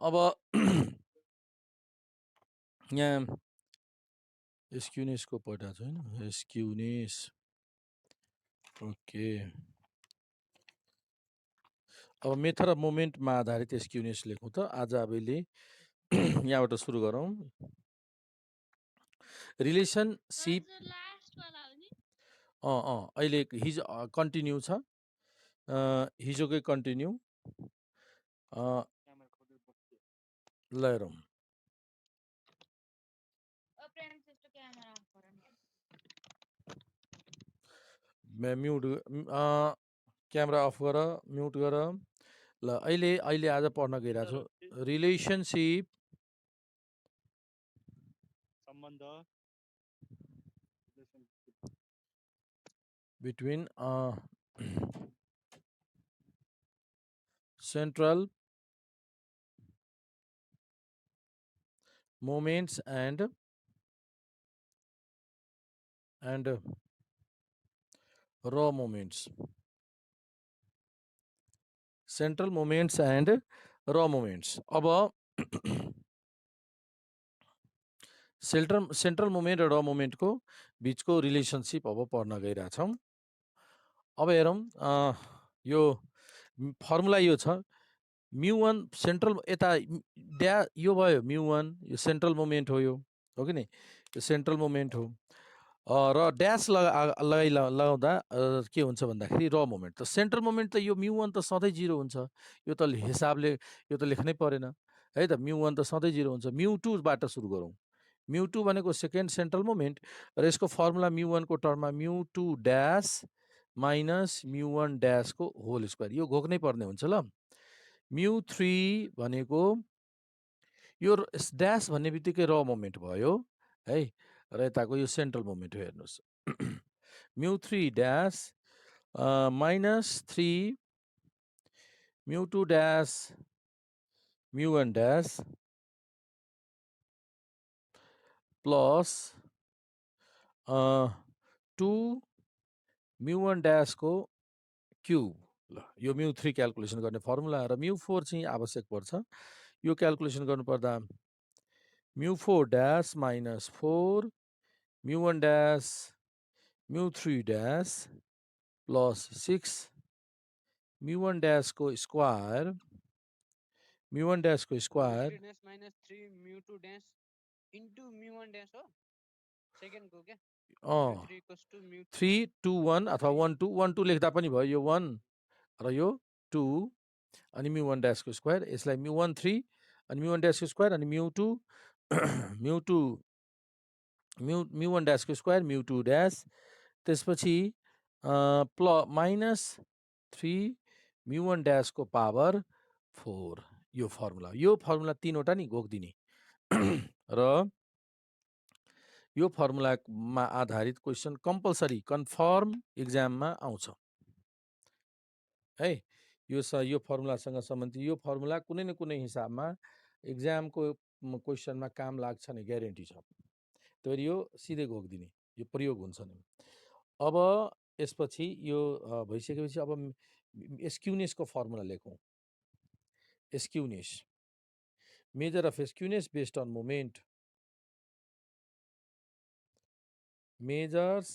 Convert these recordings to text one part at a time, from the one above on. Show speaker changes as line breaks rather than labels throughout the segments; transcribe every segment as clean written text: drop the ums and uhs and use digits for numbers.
अब यहाँ एस्क्युनेसको पढाएको छ होइन, एस्क्युनेस। ओके, अब मेथड अफ मोमेन्टमा आधारित एस्क्युनेस लेखौँ त। आज अबले यहाँबाट सुरु गरौँ। रिलेसनसिप अहिले हिजो कन्टिन्यू छ, हिजोकै कन्टिन्यू ल हेरौँ। म्युट क्यामेरा अफ गर, म्युट गर। ल अहिले आज पढ्न गइरहेको छु रिलेसनसिप
सम्बन्ध
between central moments and raw moments. Central moments and raw moments. अब सेन्ट्रल मोमेन्ट र र मोमेन्टको बिचको रिलेसनसिप अब पढ्न गइरहेछौँ। अब हेरौँ, यो फर्मुला यो छ, μ1 सेन्ट्रल, यता यो भयो μ1, यो सेन्ट्रल मोमेन्ट हो, यो हो कि नहीं, यो सेन्ट्रल मोमेन्ट हो। र ड्यास लगाउँदा के हुन्छ भन्दाखेरि र मोमेन्ट। त सेन्ट्रल मोमेन्ट त यो μ1 त सधैँ 0 हुन्छ, यो त हिसाबले यो त लेख्नै परेन है त। μ1 त सधैँ 0 हुन्छ। μ2 बाट सुरु गरौँ। μ2 भनेको सेकेन्ड सेन्ट्रल मोमेन्ट, र यसको फर्मुला μ1 को टर्ममा μ2 ड्यास माइनस μ1 ड्यासको होल स्क्वायर, यो घोक्नै पर्ने हुन्छ। ल μ3 भनेको यो ड्यास भन्ने बित्तिकै र मोमेन्ट भयो है, र यताको यो सेन्ट्रल मोमेन्ट हो, हेर्नुहोस्। μ3 dash minus 3 μ2 dash μ1 dash plus 2 μ1 ड्यासको क्युब। ल यो μ3 क्यालकुलेसन गर्ने फर्मुला, र μ4 चाहिँ आवश्यक पर्छ। यो क्यालकुलेसन गर्नुपर्दा μ4 dash minus 4 μ1 dash μ3 dash plus 6 μ1 ड्यासको स्क्वायर, μ1 ड्यासको square
minus 3 μ2 dash into μ1 dash हो सेकेन्डको क्या।
3 2 1 अथवा 1 2 1 2 लेख्दा पनि भयो, यो 1 र यो 2 अनि μ1 ड्यासको स्क्वायर, यसलाई μ1 3 अनि μ1 ड्यासको स्क्वायर अनि μ2 μ1 ड्यासको स्क्वायर μ2 ड्यास, त्यसपछि माइनस 3 μ1 ड्यासको पावर 4। यो फर्मुला तीनवटा नि घोक्दिने र यो फर्मुलामा आधारित क्वेसन कम्पलसरी कन्फर्म इक्जाममा आउँछ है। यो फर्मुलासँग सम्बन्धित यो फर्मुला कुनै न कुनै हिसाबमा इक्जामको क्वेसनमा काम लाग्छ नि ग्यारेन्टी छ। त्यही यो सिधै घोक्दिने, यो प्रयोग हुन्छ नि। अब यसपछि यो भइसकेपछि अब एस्क्युनेसको फर्मुला लेखौँ। Skewness, measure of skewness based on moment, measures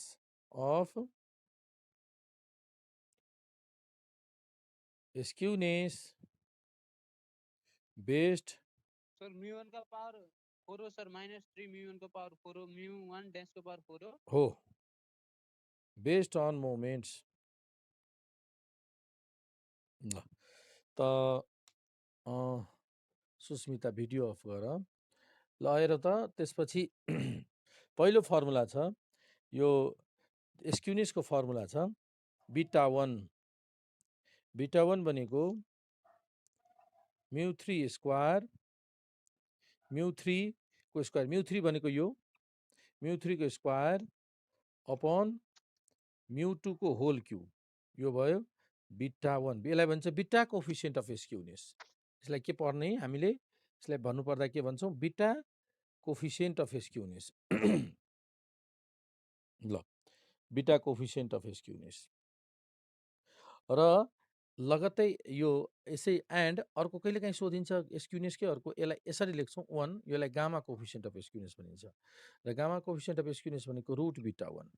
of skewness based
sir μ1 का पावर 4 हो सर, माइनस 3 μ1 का पावर 4 हो, μ1 ड्यास को पावर 4
हो, बेस्ड अन मोमेन्ट्स। ल त सुस्मिता भिडियो अफ गर। ल हेर त, त्यसपछि पहिलो फर्मुला छ, यो एस्क्युनेसको फर्मुला छ बीटा 1। बीटा 1 भनेको μ3 स्क्वायर, μ3 को स्क्वायर, μ3 भनेको यो μ3 को स्क्वायर अपन μ2 को होल क्युब, यो भयो बीटा 1। यसलाई भन्छ बीटा कोफिसिएन्ट अफ एस्क्युनेस। यसलाई के पढ्ने हामीले, यसलाई भन्नुपर्दा के भन्छौँ, बीटा कोफिसिएन्ट अफ एस्क्युनेस। ल बीटा कोफिसिएन्ट अफ एस्क्युनेस, र लगत्तै यो यसै एन्ड अर्को कहिलेकाहीँ सोधिन्छ स्क्युनेसकै अर्को यसलाई यसरी लेख्छौँ 1 यसलाई गामा कोफिसिएन्ट अफ स्क्युनेस भनिन्छ र गामा कोफिसिएन्ट अफ स्क्युनेस भनेको रुट बिटा 1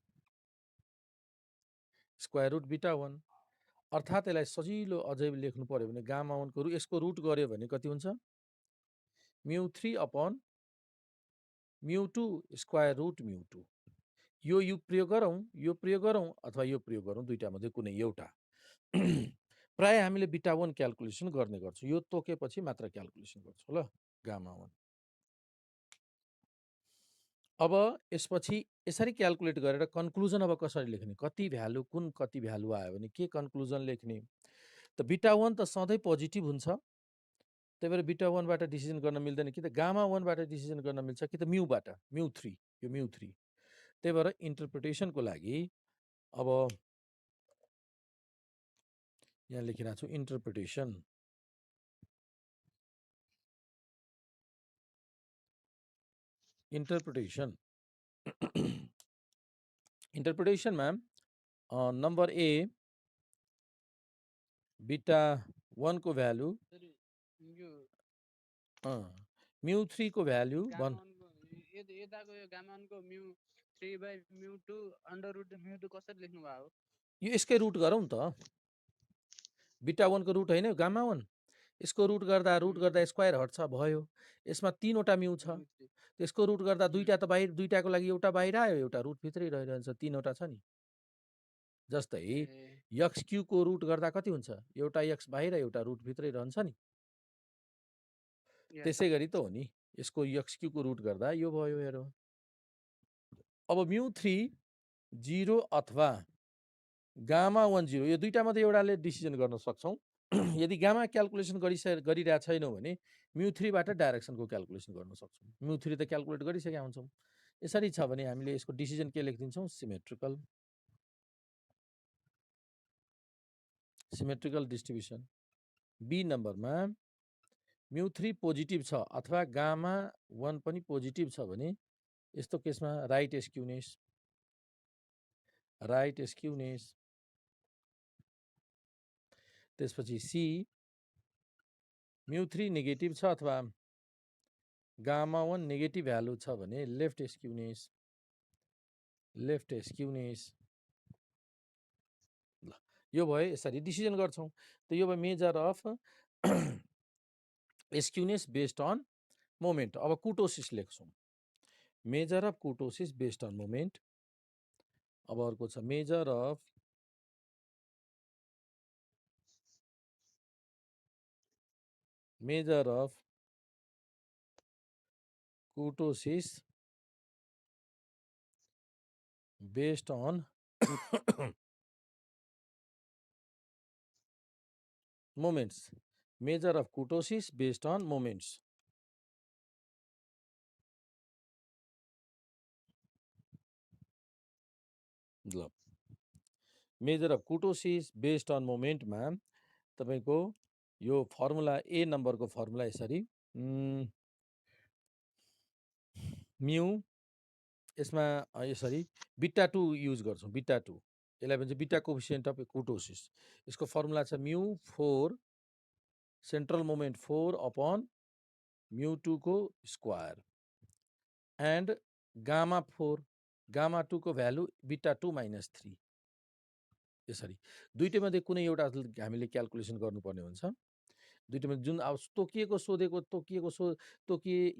स्क्वायर रुट बिटा 1 अर्थात् यसलाई सजिलो अझै लेख्नु पर्यो भने गामा 1 को यसको रुट गर्यो भने कति हुन्छ म्यु 3 अपन म्यु 2 स्क्वायर रुट म्यु 2 यो प्रयोग गरौँ अथवा यो प्रयोग गरौँ दुईटामध्ये कुनै एउटा प्राय हामीले बिटा 1 क्याल्कुलेसन गर्ने गर्छौँ यो तोकेपछि मात्र क्याल्कुलेसन गर्छौँ ल गामा 1 अब यसपछि यसरी क्याल्कुलेट गरेर कन्क्लुजन अब कसरी लेख्ने कति भ्यालु कुन कति भ्यालु आयो भने के कन्क्लुजन लेख्ने त बिटा 1 त सधैँ पोजिटिभ हुन्छ त्यही भएर बिटा 1 बाट डिसिजन गर्न मिल्दैन कि त गामा 1 बाट डिसिजन गर्न मिल्छ कि त म्युबाट म्यु 3 यो म्यु 3 त्यही भएर इन्टरप्रिटेसनको लागि अब यहाँ लेखिरहेको छु इन्टरप्रिटेसन इन्टरप्रिटेसनमा नम्बर ए बिटा 1 को भ्यालु
सर यो
म्यु 3 को भ्यालु
गामा 1 को यताको यो गामा 1 को म्यु 3 बाइ म्यु 2 अन्डर रुट म्यु 2 कसरी लेख्नु भयो
यो यसकै रुट गरौँ नि त बिटा 1 को रुट होइन गामा 1 यसको रुट गर्दा स्क्वायर हट्छ भयो यसमा 3 वटा म्यु छ
म्यु 3
त्यसको रुट गर्दा दुईटा त बाहिर दुईटाको लागि एउटा बाहिर आयो एउटा रुट भित्रै रहिरहन्छ 3 वटा छ नि जस्तै एक्स क्यू को रुट गर्दा कति हुन्छ एउटा एक्स बाहिर एउटा रुट भित्रै रहन्छ नि त्यसै गरी त हो नि यसको एक्स क्यू को रुट गर्दा यो भयो हेरौँ अब म्यु 3 0 अथवा गामा 1 0 यो दुईटा मध्ये एउटाले डिसिजन गर्न सक्छौँ यदि गामा क्याल्कुलेसन गरिरहेको छैनौँ भने म्यु 3 बाट डाइरेक्सनको क्याल्कुलेसन गर्न सक्छौँ म्यु 3 त क्याल्कुलेट गरिसकेका हुन्छौँ यसरी छ भने हामीले यसको डिसिजन के लेखिदिन्छौँ सिमेट्रिकल डिस्ट्रिब्युसन बी नम्बरमा म्यु 3 पोजिटिभ छ अथवा गामा 1 पनि पोजिटिभ छ भने यस्तो केसमा राइट स्क्युनेस त्यसपछि सी म्यु 3 नेगेटिभ छ अथवा गामा 1 नेगेटिभ भ्यालु छ भने लेफ्ट स्क्युनेस ल यो भयो यसरी डिसिजन गर्छौँ त यो भयो measure of skewness based on moment अब कुटोसिस लेख्छौँ measure of kurtosis based on moment अब अर्को छ measure of kurtosis based on moments measure of kurtosis based on moments ल measure of kurtosis based on मोमेन्टमा तपाईको यो फर्मुला ए नम्बरको फर्मुला यसरी म्यु यसमा यसरी बिटा 2 युज गर्छौँ बिटा 2 यसलाई भन्छ बिटा कोफिसिएन्ट अफ कुटोसिस यसको फर्मुला छ म्यु 4 सेन्ट्रल मोमेन्ट 4 अपन म्यु 2 को स्क्वायर एन्ड गामा 2 को भ्यालु बिटा 2 माइनस 3 यसरी दुईटैमध्ये कुनै एउटा हामीले क्याल्कुलेसन गर्नुपर्ने हुन्छ दुईटैमा जुन अब तोकिए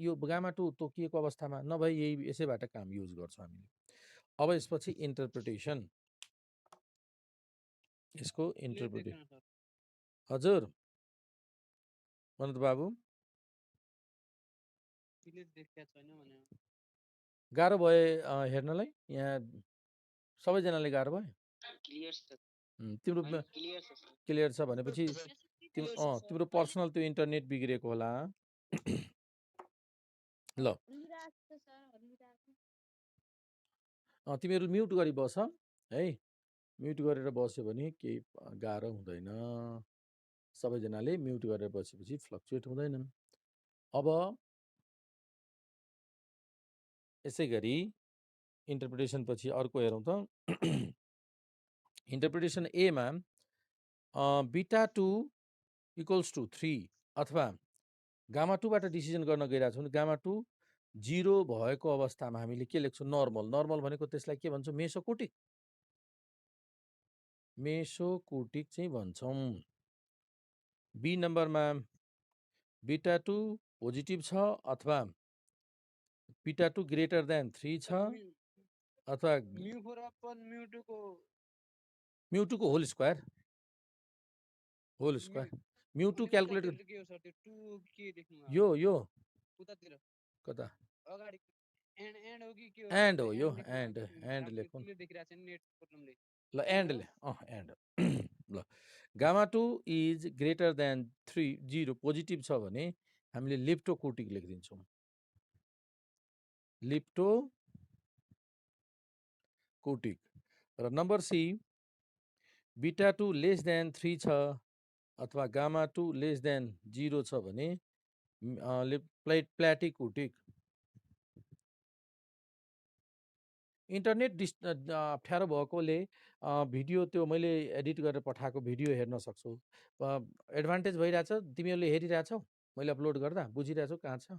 यो गामा 2 तोकिएको अवस्थामा नभए यही यसैबाट काम युज गर्छौँ हामीले अब यसपछि इन्टरप्रिटेसन यसको इन्टरप्रिटेसन हजुर मनोज बाबु गाह्रो भयो हेर्नलाई यहाँ सबैजनाले गाह्रो भयो तिम्रो क्लियर छ भनेपछि तिम्रो पर्सनल त्यो इन्टरनेट बिग्रेको होला ल तिमीहरू म्युट गरी बस है म्युट गरेर बस्यो भने केही गाह्रो हुँदैन सबैजनाले म्युट गरेर बसेपछि फ्लक्चुएट हुँदैनन् अब यसै गरी इन्टरप्रिटेसन पछि अर्को हेरौँ त इन्टरप्रिटेसन एमा बीटा 2 इक्वल्स टु 3 अथवा गामा 2 बाट डिसिजन गर्न गइरहेको छौँ भने गामा 2 0 भएको अवस्थामा हामीले के लेख्छौँ? नर्मल। नर्मल भनेको त्यसलाई के भन्छौँ? मेसोकोटिक। मेसोकोटिक चाहिँ भन्छौँ। बी नम्बरमा बीटा 2 पोजिटिभ छ अथवा बीटा 2 ग्रेटर देन 3 छ अथवा
म्यू4 अपन म्यू2 को
म्यू2 को होल स्क्वायर म्यू2 क्याल्कुलेट
के हो सर त्यो 2 के लेख्नु
यो
उतातिर
कता
अगाडि एन्ड हो कि के हो?
एन्ड हो यो एन्ड लेखौँ
देखिरहेछ नि नेट प्रब्लमले।
ल एन्ड ले एन्ड ल gamma 2 is greater than 3 0 positive छ भने हामीले लिप्टोकोटिक लेखिदिन्छौँ। लिप्टोकोटिक। र number C beta 2 less than 3 छ अथवा गामा 2 लेस देन 0 छ भने प्ल्याटिकोटिक। इन्टरनेट अप्ठ्यारो भएकोले भिडियो त्यो मैले एडिट गरेर पठाएको भिडियो हेर्न सक्छौ। एडभान्टेज भइरहेछ? तिमीहरूले हेरिरहेछौ? मैले अपलोड गर्दा बुझिरहेछौ कहाँ छ?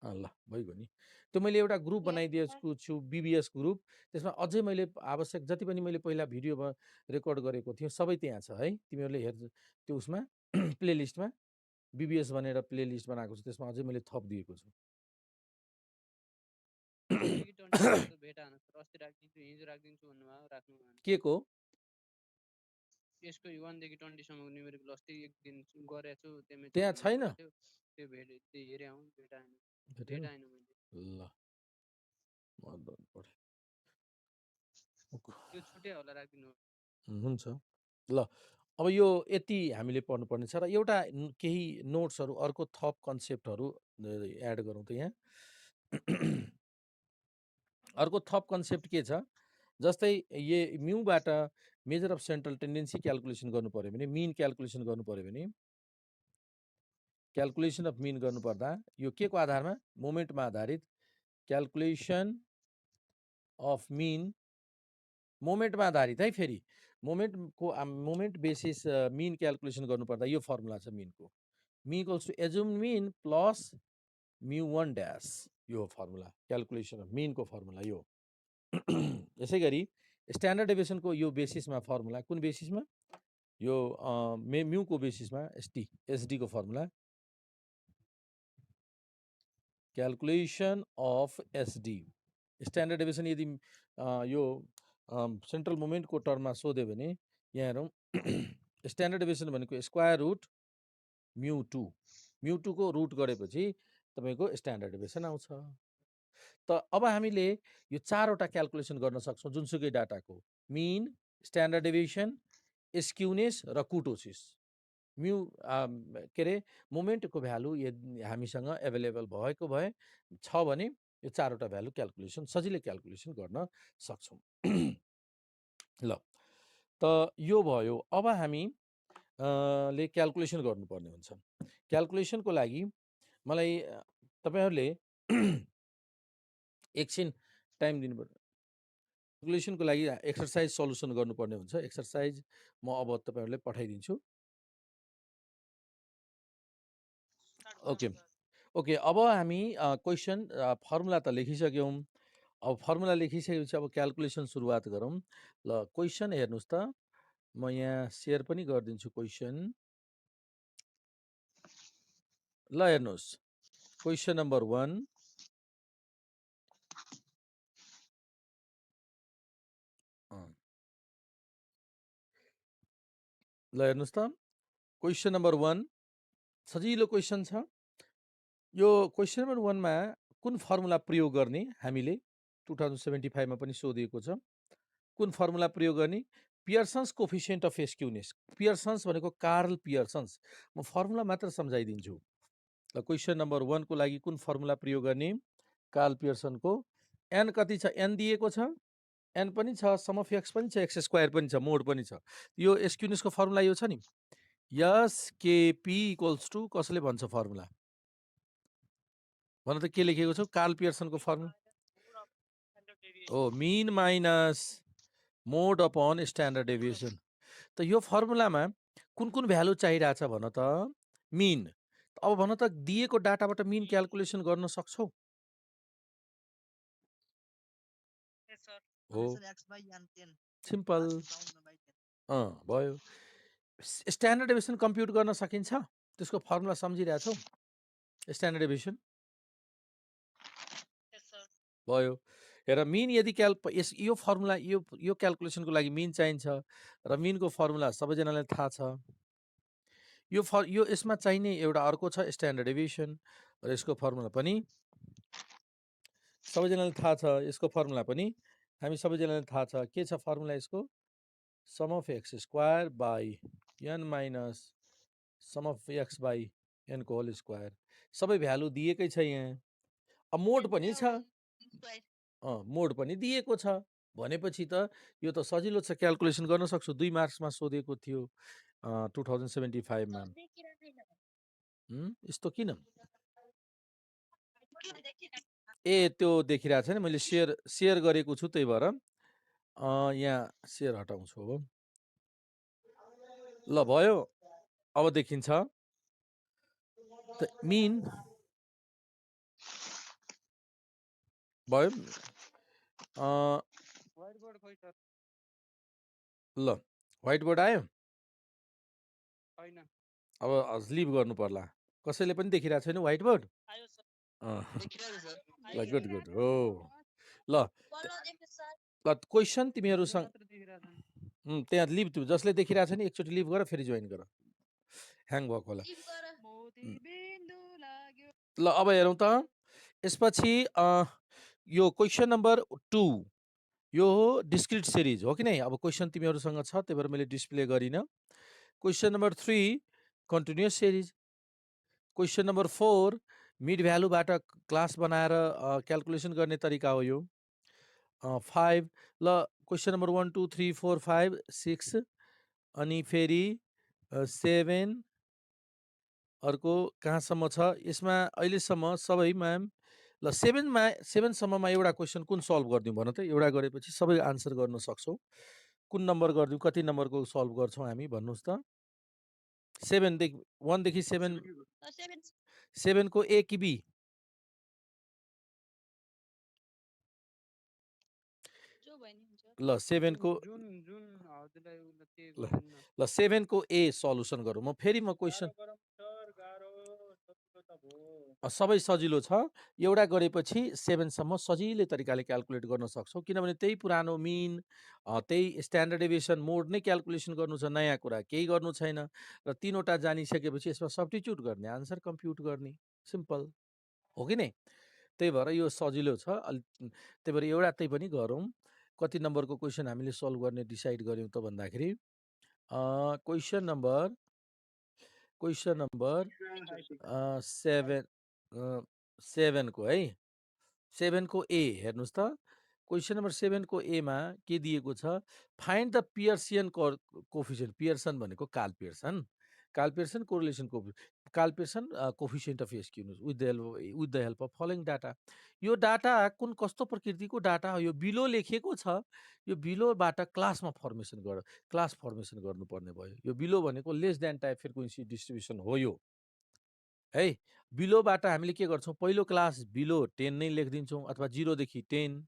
ल भइगयो नि। त्यो मैले एउटा ग्रुप बनाइदिएको छु, बीबीएस ग्रुप। त्यसमा अझै मैले आवश्यक जति पनि मैले पहिला भिडियोमा रेकर्ड गरेको थिएँ सबै त्यहाँ छ है। तिमीहरूले हेर्छ त्यो उसमा प्लेलिस्टमा बीबीएस भनेर प्लेलिस्ट बनाएको छु, त्यसमा अझै मैले थप दिएको छु। के को
यसको 1 देखि 20 सम्मको न्युमेरिकल अस्ति एक दिन गरेको छु,
त्यहाँ छैन?
त्यो हेरे आउँ भेटा हैन मैले।
ल
त्यो छुट्टै होला राखिदिनु
हुन्छ। ल अब यो यति हामीले पढ्नुपर्ने छ र एउटा केही नोट्सहरू अर्को थप कन्सेप्टहरू एड गरौँ त यहाँ। अर्को थप कन्सेप्ट के छ? जस्तै म्यूबाट measure of central tendency calculation गर्नु पर्यो भने, मिन क्याल्कुलेसन गर्नु पर्यो भने, क्याल्कुलेसन अफ मिन गर्नुपर्दा यो के को आधारमा? मोमेन्टमा आधारित क्याल्कुलेसन अफ मिन मोमेन्टमा आधारित है। फेरि मोमेन्ट बेसिस मिन क्याल्कुलेसन गर्नुपर्दा यो फर्मुला छ मिनको। Mean equals to assumed mean plus म्यू1 ड्यास, यो फर्मुला क्याल्कुलेसन अफ मिनको फर्मुला यो। यसै गरी स्ट्यान्डर्ड डेभिएसनको यो बेसिसमा फर्मुला कुन बेसिसमा? यो म्यूको बेसिसमा एसडी को formula calculation of SD. Standard deviation यदि यो सेन्ट्रल मोमेन्टको टर्ममा सोध्यो भने यहाँ हेरौँ स्ट्यान्डर्ड डेभिएसन भनेको स्क्वायर रुट म्यू2 को रुट गरेपछि तपाईँको स्ट्यान्डर्ड डेभिएसन आउँछ। त अब हामीले यो चारवटा क्याल्कुलेसन गर्न सक्छौँ जुनसुकै डाटाको, मिन, स्ट्यान्डर्ड डेभिएसन, स्क्युनेस र कुटोसिस। म्यू के अरे मोमेन्टको भ्यालु हामीसँग एभाइलेबल भएको भए छ भने यो चारवटा भ्यालु क्याल्कुलेसन सजिलै क्याल्कुलेसन गर्न सक्छौँ। ल त यो भयो। अब हामी ले क्याल्कुलेसन गर्नुपर्ने हुन्छ। क्याल्कुलेसनको लागि मलाई तपाईहरुले एकछिन टाइम दिनुपर्छ। क्याल्कुलेसनको लागि एक्सरसाइज सल्युसन गर्नुपर्ने हुन्छ। एक्सरसाइज म अब तपाईहरुलाई पठाइदिन्छु। ओके अब हामी क्वेशन फर्मुला त लेखिसक्यौं। अब फर्मुला लेखिसकेपछि अब क्याल्कुलेसन सुरुवात गरौँ। ल क्वेशन हेर्नुस् त, म यहाँ शेयर पनि गरिदिन्छु क्वेशन। ल हेर्नुस्, क्वेशन नम्बर 1 ल हेर्नुस् त, क्वेशन नम्बर 1 सजिलो क्वेशन छ। यो क्वेशन नम्बर 1 मा कुन फर्मुला प्रयोग गर्ने हामीले 2075 मा पनि सोधिएको छ। कुन फर्मुला प्रयोग गर्ने? Pearson's coefficient of skewness. Pearson's भनेको कार्ल पियर्सन्स। म फर्मुला मात्र सम्झाइदिन्छु। ल क्वेशन नम्बर 1 को लागि कुन फर्मुला प्रयोग गर्ने? कार्ल पियर्सनको। n कति छ? n दिएको छ, n पनि छ, सम अफ x पनि छ, x स्क्वायर पनि छ, मोड पनि छ। यो स्क्युनेसको फर्मुला यो छ नि, SKP इक्वल्स टु कसले भन्छ फर्मुला? भन त के लेखेको छ? कार्ल पियर्सनको फर्मुला हो मिन माइनस मोड अपन स्ट्यान्डर्ड डेभिएसन। त यो फर्मुलामा कुन कुन भ्यालु चाहिरहेछ भन त? मिन। अब भन त दिएको डाटाबाट मिन क्याल्कुलेसन गर्न सक्छौ?
Yes, sir.
हो।
Summation x by n 10.
Simple.
Bound by 10.
भयो। स्ट्यान्डर्ड डेभिएसन कम्प्युट गर्न सकिन्छ? त्यसको फर्मुला सम्झिरहेछौ? Standard deviation
Yes, sir.
भयो। हेर मिन यदि यो फर्मुला यो क्याल्कुलेसनको लागि मिन चाहिन्छ र मिनको फर्मुला सबैजनालाई थाहा छ। यो यसमा चाहिने एउटा अर्को छ स्ट्यान्डर्ड डेभिएसन र यसको फर्मुला पनि सबैजनालाई थाहा छ। यसको फर्मुला पनि हामी सबैजनालाई थाहा छ। के छ फर्मुला यसको? Sum of x square by n minus sum of x by एनको होल स्क्वायर। सबै भ्यालु दिएकै छ यहाँ। अब मोड पनि छ। मोड पनि दिएको छ भनेपछि त यो त सजिलो छ, क्याल्कुलेसन गर्न सक्छु। 2 मार्क्समा सोधेको थियो 2075 मा। यस्तो किन? ए त्यो देखिरहेको छैन, मैले सेयर गरेको छु त्यही भएर यहाँ सेयर हटाउँछु अब। ल भयो, अब देखिन्छ। मिन भयो।
व्हाइट बोर्ड खोइ सर
ल व्हाइट बोर्ड आयो।
छैन।
अब लिभ गर्नु पर्ला। कसैले पनि देखिरहेको छैन व्हाइट बोर्ड?
आयो सर।
देखिरहेको छ सर।
ल गुड गुड हो। ल क्वेसन तिमीहरूसँग
मात्र देखिरहेको छ।
त्यहाँ लिभ त्यो जसले देखिरहेको छ नि एकचोटि लिभ गर फेरि जोइन गर। ह्याङ भएको होला।
मोती बिन्दु लाग्यो।
ल अब हेरौँ त। यसपछि यो क्वेसन नम्बर 2 यो हो डिस्क्रिट सिरिज हो कि नै? अब क्वेसन तिमीहरूसँग छ त्यही भएर मैले डिस्प्ले गरिनँ। Question number 3 continuous series. Question number 4 mid भ्यालुबाट क्लास बनाएर क्याल्कुलेसन गर्ने तरिका हो यो। 5 ल क्वेसन नम्बर 1 2 3 4 5 6 अनि फेरि 7 अर्को कहाँसम्म छ यसमा अहिलेसम्म सबै म्याम? ल 7 सम्ममा एउटा क्वेसन कुन सल्भ गरिदिउँ भन त? एउटा गरेपछि सबै आन्सर गर्न सक्छौ। कुन नम्बर गरिदिउँ? कति नम्बरको सल्भ गर्छौँ हामी भन्नुहोस् त? 1 देखि 7 को ए कि बी? ल 7 को ल 7 को ए सल्युसन गरौँ। म फेरि म क्वेसन सबै सजिलो छ। एउटा गरेपछि 7 सम्म सजिलै तरिकाले क्याल्कुलेट गर्न सक्छौ, किनभने त्यही पुरानो मिन त्यही स्ट्यान्डर्ड डेभिएसन मोड नै क्याल्कुलेसन गर्नु छ, नयाँ कुरा केही गर्नु छैन। र 3वटा जानिसकेपछि यसमा सब्स्टिट्युट गर्ने, आन्सर कम्प्युट गर्ने, सिम्पल हो कि नै? त्यही भएर यो सजिलो छ। त्यही भएर एउटा त्यही पनि गरौँ। कति नम्बरको क्वेसन हामीले सल्भ गर्ने डिसाइड गर्यौँ त भन्दाखेरि क्वेसन नम्बर 7 को है 7 को ए हेर्नुहोस् त। क्वेसन नम्बर 7 को एमा के दिएको छ? Find the Pearsonian coefficient. Pearson भनेको Karl Pearson correlation Karl coefficient of skew with the help of following data. यो डाटा कुन कस्तो प्रकृतिको डाटा हो? यो बिलो लेखेको छ। यो बिलोबाट क्लास फर्मेसन गर्नुपर्ने भयो। यो बिलो भनेको less than type frequency distribution हो यो है। बिलोबाट हामीले के गर्छौँ? पहिलो क्लास बिलो 10 नै लेखिदिन्छौँ, अथवा 0 देखि 10,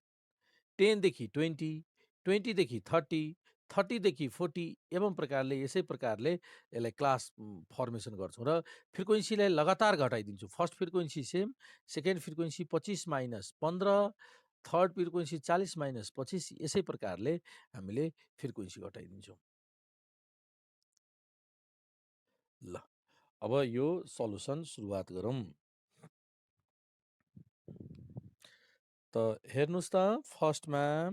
10 देखि 20, 20 देखि 30, 30 देखि 40 एवं प्रकारले यसै प्रकारले यसलाई क्लास फर्मेसन गर्छौँ र फ्रिक्वेन्सीलाई लगातार घटाइदिन्छौँ। First frequency same, second frequency 25 minus 15, third frequency 40 minus 25, यसै प्रकारले हामीले फ्रिक्वेन्सी घटाइदिन्छौँ। ल अब यो सल्युसन सुरुवात गरौँ। त हेर्नुहोस् त फर्स्टमा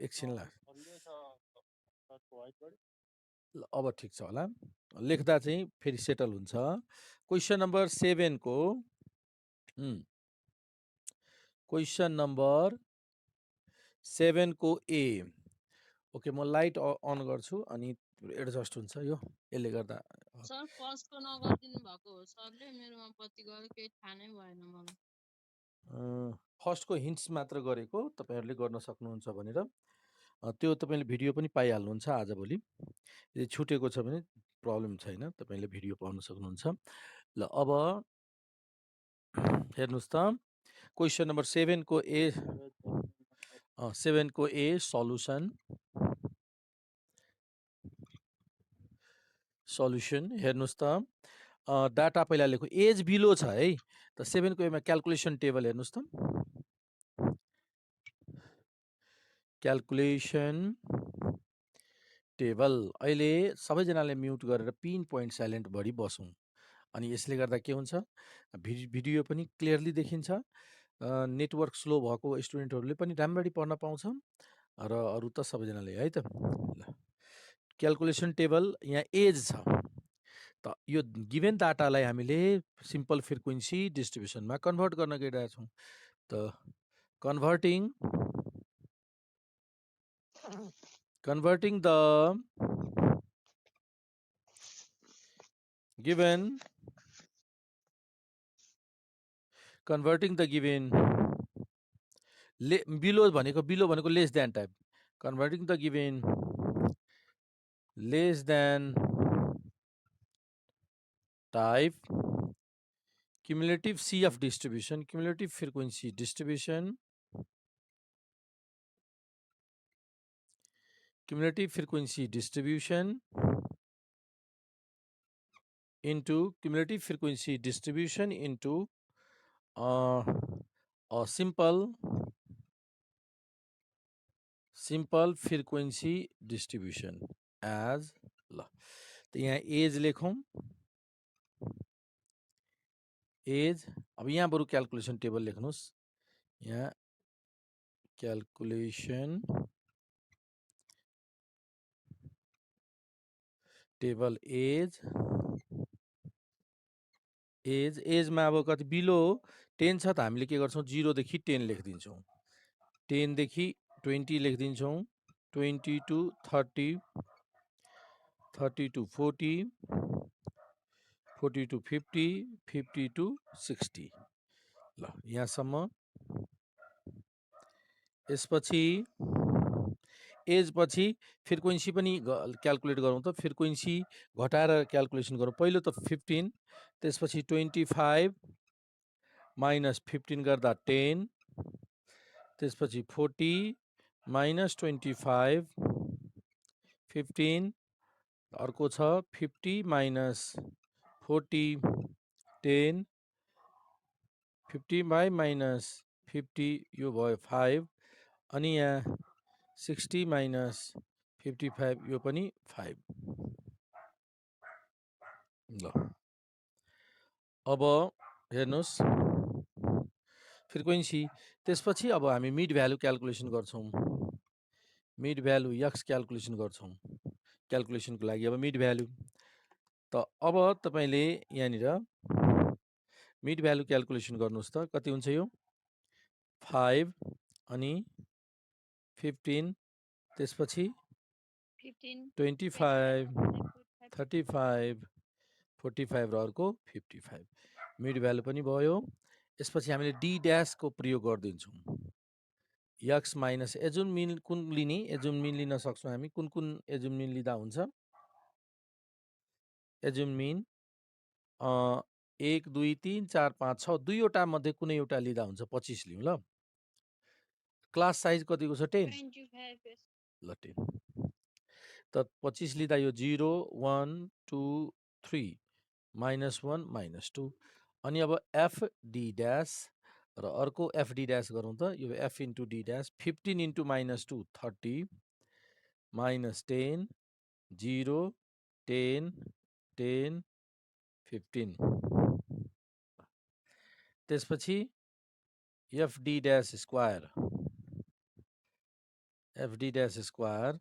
एकछिन ल अब ठिक छ होला। लेख्दा चाहिँ फेरि सेटल हुन्छ। क्वेसन नम्बर 7 को क्वेसन नम्बर 7 को ए। ओके म लाइट अन गर्छु अनि एडजस्ट हुन्छ यो यसले गर्दा।
सर फर्स्टको नगरिदिनु भएको हो सरले, मेरोमा बत्ती गयो केही थाहा नै भएन मलाई।
फर्स्टको हिन्ट्स मात्र गरेको तपाईहरुले गर्न सक्नुहुन्छ भनेर त्यो तपाईले भिडियो पनि पाइहाल्नुहुन्छ आजभोलि। यदि छुटेको छ भने प्रब्लम छैन, तपाईले भिडियो पाउन सक्नुहुन्छ। ल अब हेर्नुस् त क्वेशन नम्बर 7 को ए 7 को ए सल्युसन हेर्नुस् त डाटा पहिला लेखौँ। एज बिलो छ है, त 7 को एमा क्याल्कुलेसन टेबल हेर्नुस् त। क्याल्कुलेसन टेबल अहिले सबैजनाले म्युट गरेर पिन पोइन्ट साइलेन्ट भरि बसौँ। अनि यसले गर्दा के हुन्छ, भिडियो पनि क्लियरली देखिन्छ, नेटवर्क स्लो भएको स्टुडेन्टहरूले पनि राम्ररी पढ्न पाउँछ र अरु त सबैजनाले है त। ल क्याल्कुलेसन टेबल यहाँ एज छ, त यो गिभेन डाटालाई हामीले सिम्पल फ्रिक्वेन्सी डिस्ट्रिब्युसनमा कन्भर्ट गर्न गइरहेका छौँ। त converting the given below भनेको less than type, converting the given less than type cumulative CF distribution, cumulative frequency distribution, cumulative frequency distribution into cumulative frequency distribution into a simple frequency distribution as ल। तो यहाँ as लेखौँ, as. अब यहाँ बरु calculation table लेख्नुस्, यहाँ calculation table एजमा अब कति बिलो 10 छ त हामीले के गर्छौँ, 0 देखि 10 लेखिदिन्छौँ, 10 देखि 20 लेखिदिन्छौँ, 20 to 30, 30 to 40, 40 to 50, 50 to 60। ल यहाँसम्म। यसपछि एज पछि फ्रिक्वेन्सी पनि क्याल्कुलेट गरौँ त। फ्रिक्वेन्सी घटाएर क्याल्कुलेसन गरौँ। पहिलो त 15, त्यसपछि 25 माइनस 15 गर्दा 10, त्यसपछि 40 माइनस 25 15, अर्को छ 50 माइनस 40 10, 55 माइनस 50 यो भयो 5, अनि यहाँ 60 माइनस 55 यो पनि 5। ल अब हेर्नुस् फ्रिक्वेन्सी। त्यसपछि अब हामी मिड भ्यालु क्याल्कुलेसन गर्छौँ। मिड भ्यालु यक्स क्याल्कुलेसन गर्छौँ। क्याल्कुलेसनको लागि अब मिड भ्यालु, त अब तपाईले यहाँनिर मिड भ्यालु क्याल्कुलेसन गर्नुस् त। कति हुन्छ यो 5 अनि 15, त्यसपछि 25 35 45 र अर्को 55। मिड भ्यालु पनि भयो। यसपछि हामीले डी ड्यास को प्रयोग गर्दिन्छौँ। यक्स माइनस एजुम मिन कुन लिने, एजुम मिन लिन सक्छौँ हामी। कुन एजुम मिन लिँदा हुन्छ, एजुम मिन 1 2 3 4 5 6 दुईवटा मध्ये कुनै एउटा लिँदा हुन्छ। 25 लिउँ ल। क्लास साइज कतिको छ 10, ल 10। त 25 लिँदा यो 0 1 2 3 -1 -2। अनि अब एफ डी ड्यास र अर्को एफ डी ड्यास गरौँ त। यो F into D dash 15 into -2 30 -10 0 10 10 15। त्यसपछि F D dash square, F D dash square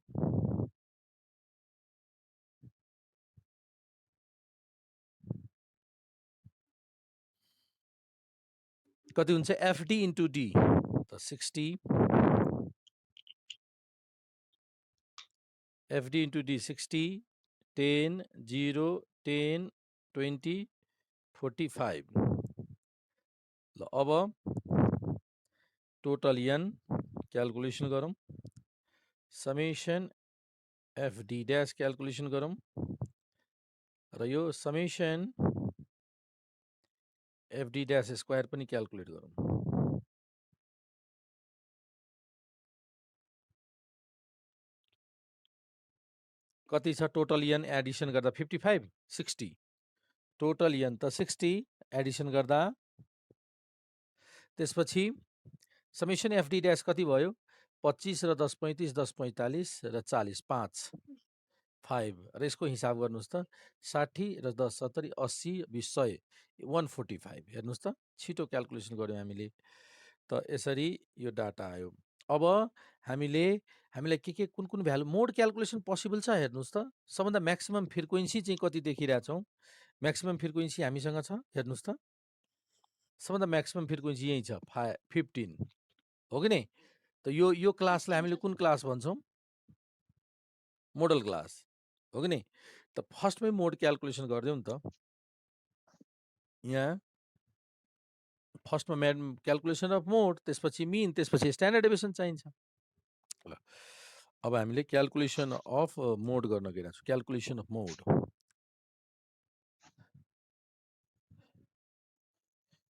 कति हुन्छ, एफडी इन्टु डी त 60, एफडी इन्टु डी 60 10 0 10 20 45। ल अब टोटल n क्याल्कुलेसन गरौँ, समेसन fd ड्यास क्याल्कुलेसन गरौँ र यो समेसन fd ड्यास स्क्वायर पनि क्याल्कुलेट गरौँ। कति छ टोटल n एडिसन गर्दा 55 60 टोटल n त 60 एडिसन गर्दा त्यसपछि समेसन fd ड्यास कति भयो 25 र 10 35 10 45 र 40 5 र यसको हिसाब गर्नुहोस् त 60 र 10 70 80 20 100 145 हेर्नुहोस् त छिटो क्याल्कुलेसन गर्यौँ हामीले त यसरी यो डाटा आयो। अब हामीलाई के कुन भ्यालु मोड क्याल्कुलेसन पोसिबल छ हेर्नुहोस् त सबभन्दा म्याक्सिमम फ्रिक्वेन्सी चाहिँ कति देखिरहेछौँ म्याक्सिमम फ्रिक्वेन्सी हामीसँग छ हेर्नुहोस् त सबभन्दा म्याक्सिमम फ्रिक्वेन्सी यही छ 15 हो कि नै त यो क्लासलाई हामीले कुन क्लास भन्छौँ मोडल क्लास हो कि नै त फर्स्टमै मोड क्याल्कुलेसन गरिदिउँ नि त यहाँ फर्स्टमा क्याल्कुलेसन अफ मोड त्यसपछि मिन त्यसपछि स्ट्यान्डर्ड डेभिएसन चाहिन्छ। ल अब हामीले क्याल्कुलेसन अफ मोड गर्न गइरहेको छौँ calculation of mode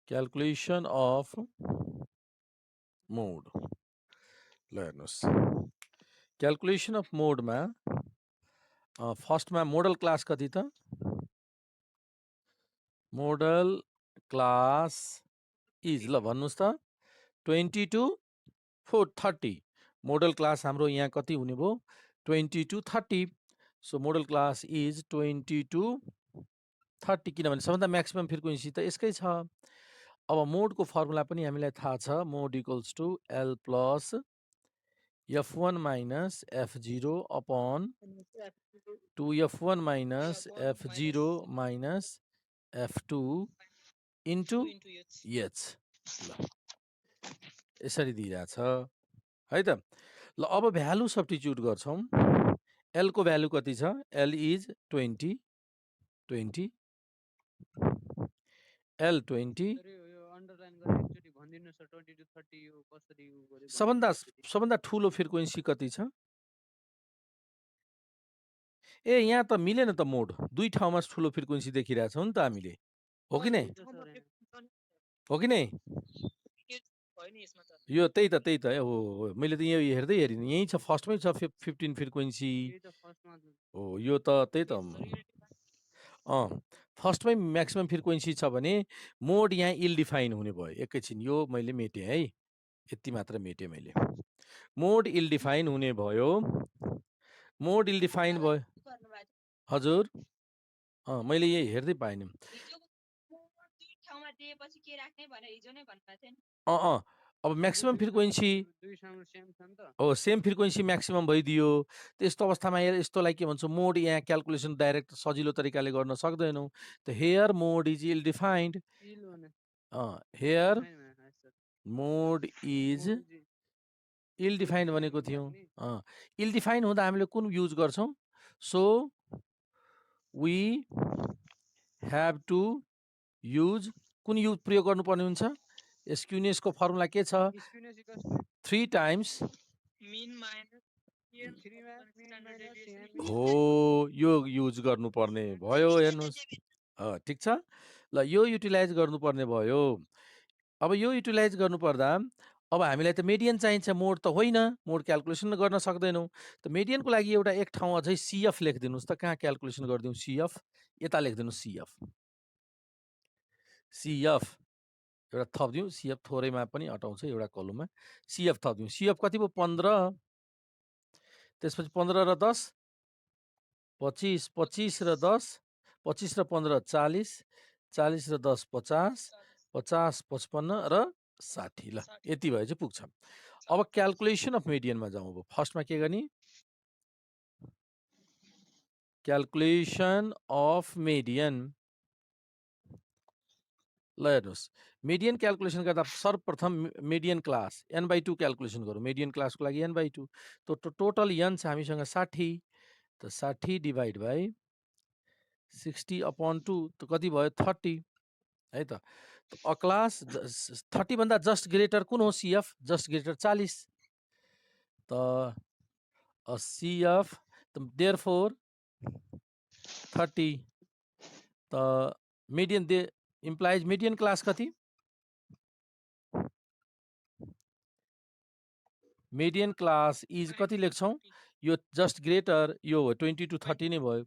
calculation of mode ल हेर्नुहोस् क्याल्कुलेसन अफ मोडमा फर्स्टमा मोडल क्लास कति त मोडल क्लास इज ल भन्नुहोस् त 20 to 30 मोडल क्लास हाम्रो यहाँ कति हुने भयो 20 to 30 so model class is 20 to 30 किनभने सबभन्दा म्याक्सिमम फ्रिक्वेन्सी त यसकै छ। अब मोडको फर्मुला पनि हामीलाई थाहा छ mode equals to L plus f1 minus f0 upon 2f1 minus f0 minus f2 into h ल यसरी दिइरहेछ है त। ल अब भ्यालु सब्स्टिट्युट गर्छौँ L को भ्यालु कति छ L इज 20 20 L 20 सबभन्दा ठुलो फ्रिक्वेन्सी कति छ ए यहाँ त मिलेन त मोड दुई ठाउँमा ठुलो फ्रिक्वेन्सी देखिरहेछौँ नि त हामीले हो कि नै हो कि नै यो त्यही त हो मैले त यहाँ हेर्दै हेरिनँ यहीँ छ फर्स्टमै छ 15 फ्रिक्वेन्सी हो यो त त्यही त फर्स्टमै म्याक्सिमम फ्रिक्वेन्सी छ भने मोड यहाँ इल डिफाइन हुने भयो एकैछिन यो मैले मेटेँ है यति मात्र मेटेँ मैले मोड इल डिफाइन हुने भयो मोड इल डिफाइन भयो हजुर मैले यही हेर्दै पाएन अब म्याक्सिमम फ्रिक्वेन्सी हो सेम फ्रिक्वेन्सी म्याक्सिमम भइदियो त्यस्तो अवस्थामा यस्तोलाई के भन्छौँ मोड यहाँ क्याल्कुलेसन डाइरेक्ट सजिलो तरिकाले गर्न सक्दैनौँ त here mode is ill defined here mode is ill defined भनेको थियौँ इल डिफाइन्ड हुँदा हामीले कुन युज गर्छौँ so we have to use कुन युज प्रयोग गर्नुपर्ने हुन्छ स्क्युनेसको फर्मुला के छ 3 टाइम्स हो यो युज गर्नुपर्ने भयो हेर्नुहोस् ठिक छ ल यो युटिलाइज गर्नुपर्ने भयो। अब यो युटिलाइज गर्नुपर्दा अब हामीलाई त मेडियन चाहिन्छ मोड त होइन मोड क्याल्कुलेसन गर्न सक्दैनौँ त मेडियनको लागि एउटा एक ठाउँ अझै सिएफ लेखिदिनुहोस् त कहाँ क्याल्कुलेसन गरिदिउँ सिएफ यता लेखिदिनुहोस् सिएफ एउटा थपिदिउँ सिएफ थोरैमा पनि अटाउँछ एउटा कलममा सिएफ थपिदिउँ सिएफ कति भयो 15 त्यसपछि 15 र 10 25 25 र 10 25 र 15 40 40 र 10 50 50 55 र 60 ल यति भए चाहिँ पुग्छ। अब क्याल्कुलेसन अफ मेडियनमा जाउँ अब फर्स्टमा के गर्ने क्याल्कुलेसन अफ मेडियन ल हेर्नुहोस् मेडियन क्याल्कुलेसन गर्दा सर्वप्रथम मेडियन क्लास n/2 क्याल्कुलेसन गरौँ मेडियन क्लासको लागि n/2 त टोटल n छ हामीसँग 60 त 60 डिभाइड बाई 60 अपॉन 2 त कति भयो 30 है त अ क्लास 30 भन्दा जस्ट ग्रेटर कुन हो CF जस्ट ग्रेटर 40 त CF therefore 30 त median they implies median class कति median class is कति लेख्छौं यो जस्ट ग्रेटर यो 20 to 30 नै भयो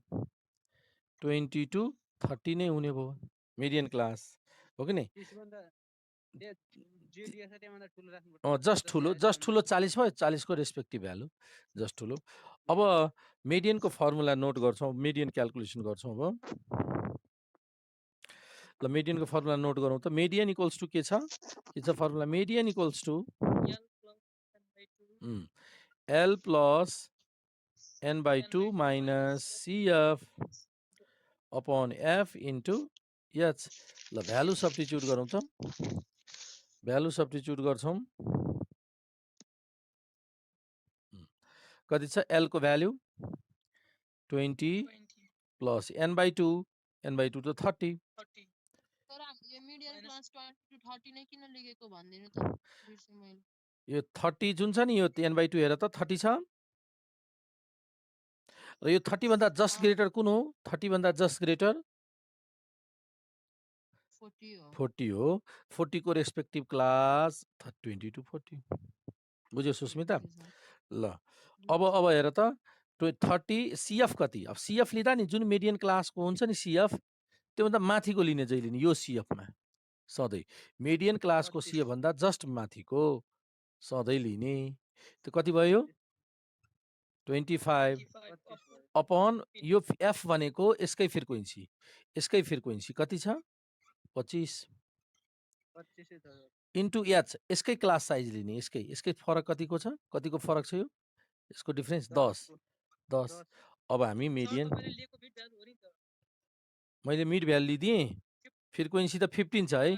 20 to 30 नै हुने भयो median class हो कि नै
त्यसभन्दा जे दिएछ त्योभन्दा ठुलो राख्नुपर्छ
जस्ट ठुलो 40 भयो 40 को रेस्पेक्टिभ भ्यालु जस्ट ठुलो अब median को फर्मुला नोट गर्छौं median क्याल्कुलेसन गर्छौं अब ल median को फर्मुला नोट गरौँ त median इक्वल्स टु के छ formula median equals to L plus n by 2 minus CF upon F into H ल भ्यालु सब्स्टिट्युट गरौँ त भ्यालु सब्स्टिट्युट गर्छौं कति छ L को value 20 plus n by 2 to 30
तर यो मिडियन क्लास 20 to 30 नै किन लेखेको भन्दिनु त बिर्से मैले
यो 30 जुन छ नि यो n by 2 हेर त 30 छ र यो 30 भन्दा जस्ट ग्रेटर कुन हो 30 भन्दा जस्ट ग्रेटर 40 हो 40 को रेस्पेक्टिभ क्लास 20 to 40 बुझ्यो सुस्मिता ल अब हेर त 30 CF कति अब CF लिँदा नि जुन मिडियन क्लासको हुन्छ नि CF त्योभन्दा माथिको लिने जहिले नि यो CF मा सधैँ मिडियन क्लासको CF भन्दा जस्ट माथिको सधैँ लिने त्यो कति भयो 25 अपन यो F भनेको यसकै फ्रिक्वेन्सी कति छ 25 इन्टु H यसकै क्लास साइज लिने यसकै फरक कतिको छ कतिको फरक छ यो यसको डिफरेन्स 10 अब हामी मिडियन मैले मिड भ्यालु लिदिएँ फ्रिक्वेन्सी त 15 छ है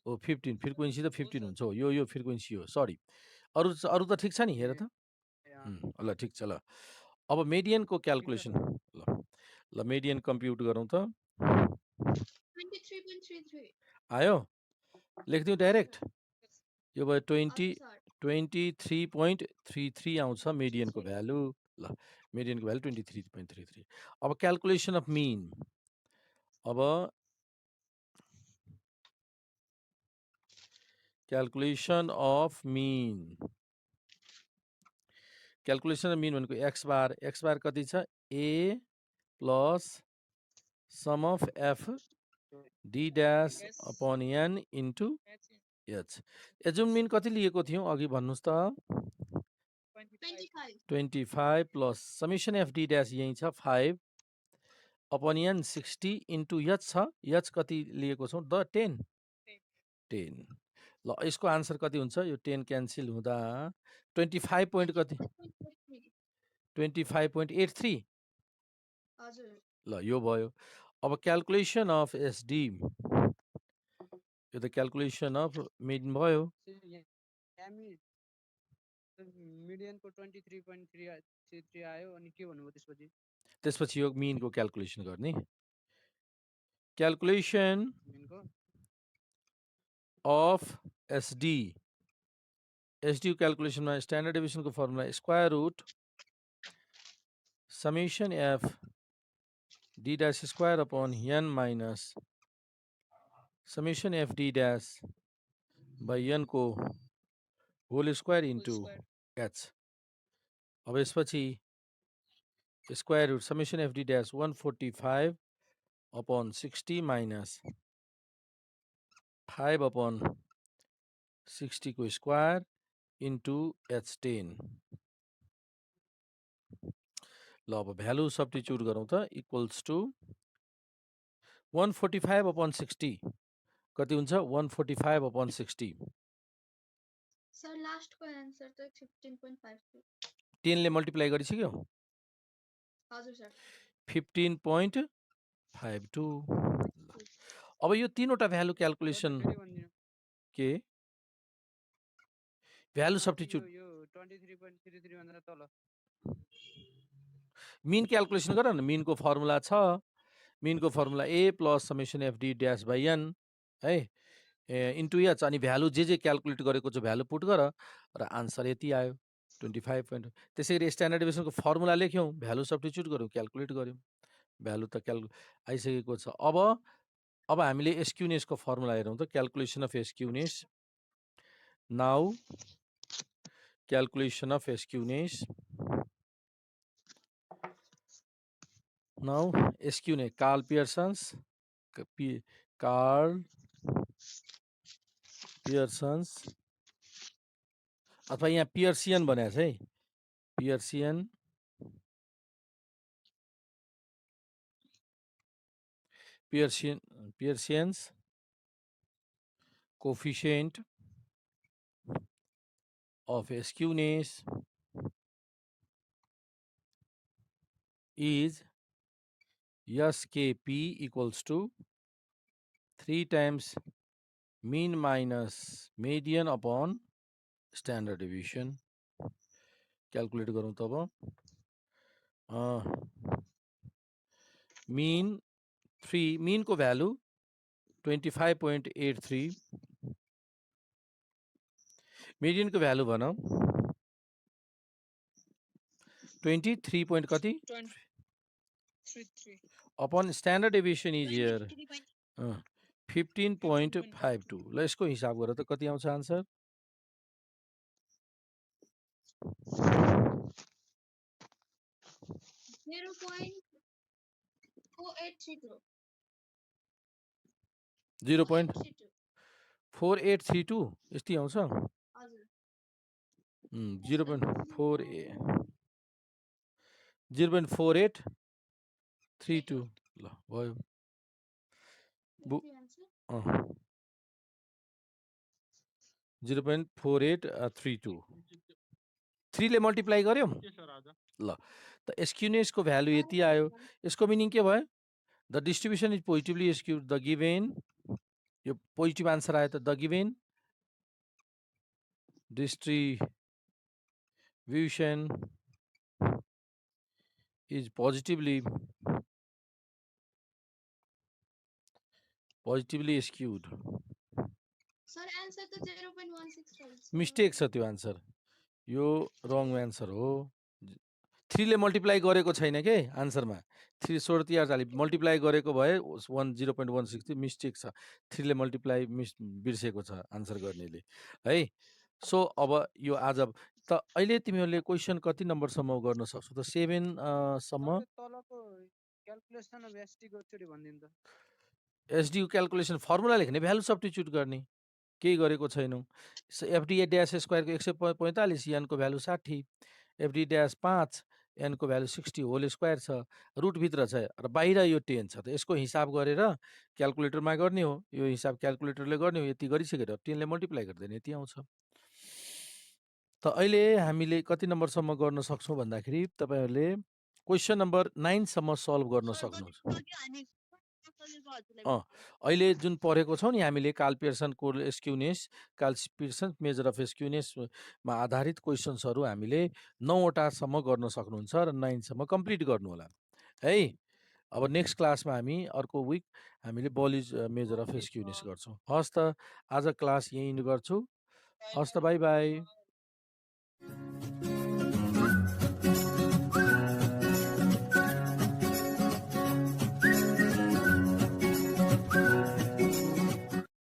हो 15 फ्रिक्वेन्सी त 15 हुन्छ हो यो फ्रिक्वेन्सी हो सरी अरु त ठिक छ नि हेर त ल ठिक छ ल अब मिडियन को क्याल्कुलेसन ल मिडियन कम्प्युट गरौँ त
23.33
आयो लेख्दिउँ डाइरेक्ट यो भयो 23.33 आउँछ मिडियन को भ्यालु ल मिडियन को भ्यालु 23.33 अब क्याल्कुलेसन अफ मीन अब क्याल्कुलेसन अफ मीन भनेको x बार कति छ a plus sum of f d dash upon n into h assumed mean कति लिएको थियौं अघि भन्नुस् त 25 plus summation f d dash यही छ 5 अपॉन n 60 इन्टु h छ h कति लिएको छौं द 10 ल यसको आन्सर कति हुन्छ यो 10 क्यान्सल हुँदा 25 पोइन्ट कति 25.83
हजुर
ल यो भयो अब क्याल्कुलेसन अफ SD यो त क्याल्कुलेसन अफ मिड भयो
मिडियन को 23.33 आयो अनि के भन्नुभयो
त्यसपछि यो मिन को क्याल्कुलेसन गर्ने क्याल्कुलेसन अफ SD क्याल्कुलेसन में स्टैंडर्ड डेविएसन को formula square root summation f d dash square upon n minus summation f d dash by n को होल स्क्वायर इन्टु h अब यसपछि square root summation f d dash 145 upon 60 minus 5 upon 60 को square into h10 ल अब value substitute गरौँ त equals to 145 upon 60 कति हुन्छ 145 अपॉन 60
सर लास्ट को आन्सर त 15.52
10 ले मल्टिप्लाई गरिसक्यो
हजुर सर
15.52 अब यो तीनवटा भ्यालु क्याल्कुलेसन के भ्यालु सब्स्टिट्युट
यो 23.33 भन्दा तल
मीन क्याल्कुलेसन गर न मीन को फर्मुला छ मीन को formula a plus summation f d dash by n है इन्टु एच अनि भ्यालु जे क्याल्कुलेट गरेको छ भ्यालु पुट गर र आन्सर यति आयो 25 पोइन्ट। त्यसै गरी स्ट्यान्डर्ड डेभिएसनको फर्मुला लेख्यौँ, भ्यालु सब्स्टिट्युट गऱ्यौँ, क्याल्कुलेट गऱ्यौँ, भ्यालु त आइसकेको छ। अब हामीले एसक्युनेसको फर्मुला हेरौँ त, calculation of skewness. Now calculation of skewness, now skewness Karl Pearson's अथवा यहाँ पियर्सियन भनेको छ है, Pearsonian's coefficient of skewness is SKP equals to 3 times mean minus median upon standard deviation. Calculate गरौँ तब mean को value 25.83, median को value भनौँ 23 point कति
23
upon standard deviation is here 15.52। ल यसको हिसाब गर त कति आउँछ आन्सर? 0.4832 यस्तै आउँछ। 0.4832 ल भयो। 0.4832 3 ले मल्टिप्लाई गर्यौं ल त स्क्युनेसको भ्यालु यति आयो। यसको मिनिङ के भयो? The distribution is positively skewed, the given, यो पोजिटिभ आन्सर आयो त the given distribution is positively skewed.
Sir answer त 0.16 रहेछ।
मिस्टेक छ त्यो आन्सर, यो रङ आन्सर हो। 3 ले मल्टिप्लाई गरेको छैन के आन्सरमा, 3 16 मल्टिप्लाई गरेको भए 0.16 मिस्टेक छ। 3 ले मल्टिप्लाई बिर्सेको छ आन्सर गर्नेले है। सो अब यो आज त अहिले तिमीहरूले क्वेसन कति नम्बरसम्म गर्न सक्छौ त? 7 सम्म।
तलको क्याल्कुलेसन अफ एसडी को एकचोटी भनिदिनु त।
एसडी क्याल्कुलेसन फर्मुला लेख्ने, भ्यालु सब्स्टिट्युट गर्ने, केही गरेको छैनौँ। एफडी ड्यास स्क्वायरको 145, एनको भ्यालु 60, एफडी ड्यास 5, एनको भ्यालु 60 होल स्क्वायर छ, रुटभित्र छ र बाहिर यो 10 छ। त यसको हिसाब गरेर क्याल्कुलेटरमा गर्ने हो, यो हिसाब क्याल्कुलेटरले गर्ने हो। यति गरिसकेर 10 ले मल्टिप्लाई गर्दैन यति आउँछ। त अहिले हामीले कति नम्बरसम्म गर्न सक्छौँ भन्दाखेरि तपाईहरूले क्वेसन नम्बर 9 सम्म सल्भ गर्न सक्नुहुन्छ। अहिले जुन पढेको छौँ नि हामीले Karl Pearson skewness, Karl Pearson measure of स्क्युनेसमा आधारित क्वेसन्सहरू हामीले 9वटासम्म गर्न सक्नुहुन्छ र 9 सम्म कम्प्लिट गर्नु होला है। अब नेक्स्ट क्लासमा हामी अर्को विक हामीले बलिज मेजर अफ स्क्युनेस गर्छौँ। हस् त आज क्लास यहीँ गर्छु। हस् त बाई बाई।